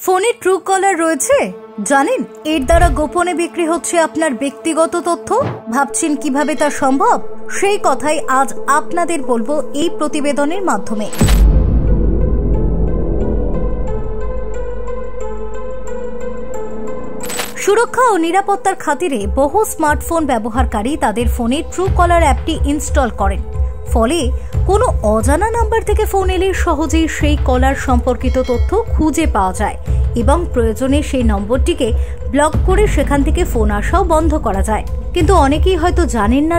ফোনে ট্রুকলার রয়েছে জানেন? এর দ্বারা গোপনে বিক্রি হচ্ছে আপনার ব্যক্তিগত তথ্য। ভাবছেন কিভাবে তা সম্ভব? সেই কথাই আজ আপনাদের বলবো এই প্রতিবেদনের মাধ্যমে। সুরক্ষা ও নিরাপত্তার খাতিরে বহু স্মার্টফোন ব্যবহারকারী তাদের ফোনে ট্রুকলার অ্যাপটি ইনস্টল করেন। ফলে কোনো অজানা নাম্বার থেকে ফোন এলে সহজেই সেই কলার সম্পর্কিত তথ্য খুঁজে পাওয়া যায় এবং প্রয়োজনে সেই নম্বরটিকে ব্লক করে সেখান থেকে ফোন আসাও বন্ধ করা যায়। কিন্তু অনেকেই হয়তো জানেন না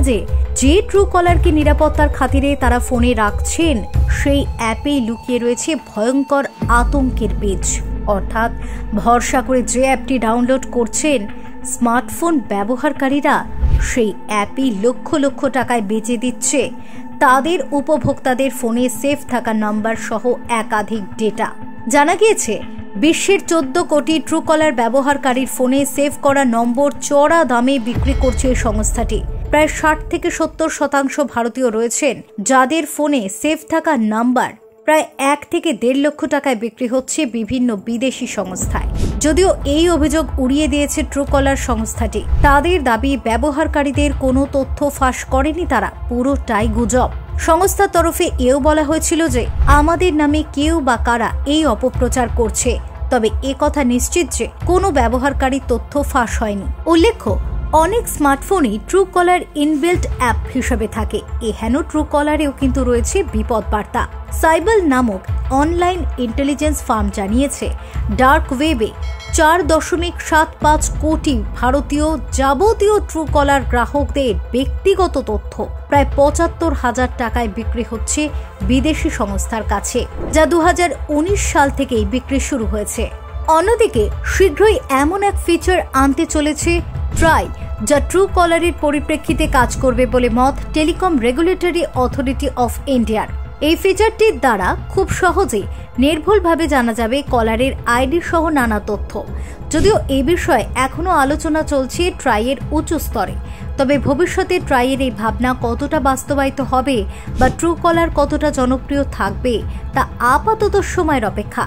যে ট্রুকলারকে নিরাপত্তার খাতিরে তারা ফোনে রাখছেন সেই অ্যাপেই লুকিয়ে রয়েছে ভয়ঙ্কর আতঙ্কের বীজ। অর্থাৎ ভরসা করে যে অ্যাপটি ডাউনলোড করছেন স্মার্টফোন ব্যবহারকারীরা সেই অ্যাপই লক্ষ লক্ষ টাকায় বেচে দিচ্ছে তাদের উপভোক্তাদের ফোনে সেভ থাকা নাম্বার সহ একাধিক ডেটা। জানা গিয়েছে বিশ্বের 14 কোটি ট্রুকলার ব্যবহারকারীর ফোনে সেভ করা নম্বর চড়া দামে বিক্রি করছে এই সংস্থাটি। প্রায় 60 থেকে 70% ভারতীয় রয়েছেন যাদের ফোনে সেভ থাকা নাম্বার প্রায় 1 থেকে 1.5 লক্ষ টাকায় বিক্রি হচ্ছে বিভিন্ন বিদেশি সংস্থায়। যদিও এই অভিযোগ উড়িয়ে দিয়েছে ট্রুকলার সংস্থাটি। তাদের দাবি ব্যবহারকারীদের কোনো তথ্য ফাঁস করেনি তারা, পুরোটাই গুজব। সংস্থার তরফে এও বলা হয়েছিল যে আমাদের নামে কেউ বা কারা এই অপপ্রচার করছে, তবে এ কথা নিশ্চিত যে কোনো ব্যবহারকারীর তথ্য ফাঁস হয়নি। উল্লেখ্য, অনেক স্মার্টফোনই ট্রুকলার ইনবিল্ট অ্যাপ হিসেবে থাকে। এহেন ট্রুকলারেও কিন্তু রয়েছে বিপদ বার্তা। সাইবল নামক অনলাইন ইন্টেলিজেন্স ফার্ম জানিয়েছে ডার্ক ওয়েবে 4.75 কোটি ভারতীয় যাবতীয় ট্রুকলার গ্রাহকদের ব্যক্তিগত তথ্য প্রায় 75,000 টাকায় বিক্রি হচ্ছে বিদেশি সংস্থার কাছে, যা 2019 সাল থেকেই বিক্রি শুরু হয়েছে। অন্যদিকে শীঘ্রই এমন এক ফিচার আনতে চলেছে ট্রাই, যা ট্রুকলারের পরিপ্রেক্ষিতে কাজ করবে বলে মত টেলিকম রেগুলেটরি অথরিটি অফ ইন্ডিয়ার। এই ফিচারটির দ্বারা খুব সহজেই নির্ভুলভাবে জানা যাবে কলারের আইডি সহ নানা তথ্য। যদিও এই বিষয়ে এখনো আলোচনা চলছে ট্রাইয়ের উঁচু স্তরে, তবে ভবিষ্যতে ট্রাইয়ের এই ভাবনা কতটা বাস্তবায়িত হবে বা ট্রুকলার কতটা জনপ্রিয় থাকবে তা আপাতত সময়ের অপেক্ষা।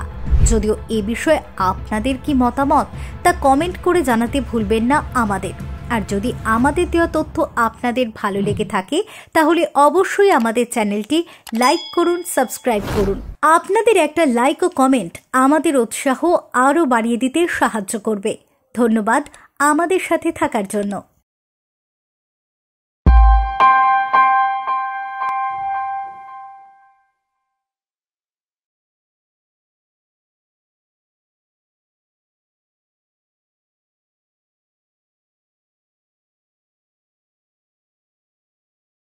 যদিও এ বিষয়ে আপনাদের কি মতামত তা কমেন্ট করে জানাতে ভুলবেন না আমাদের। আর যদি আমাদের দেওয়া তথ্য আপনাদের ভালো লেগে থাকে তাহলে অবশ্যই আমাদের চ্যানেলটি লাইক করুন, সাবস্ক্রাইব করুন। আপনাদের একটা লাইক ও কমেন্ট আমাদের উৎসাহ আরও বাড়িয়ে দিতে সাহায্য করবে। ধন্যবাদ আমাদের সাথে থাকার জন্য।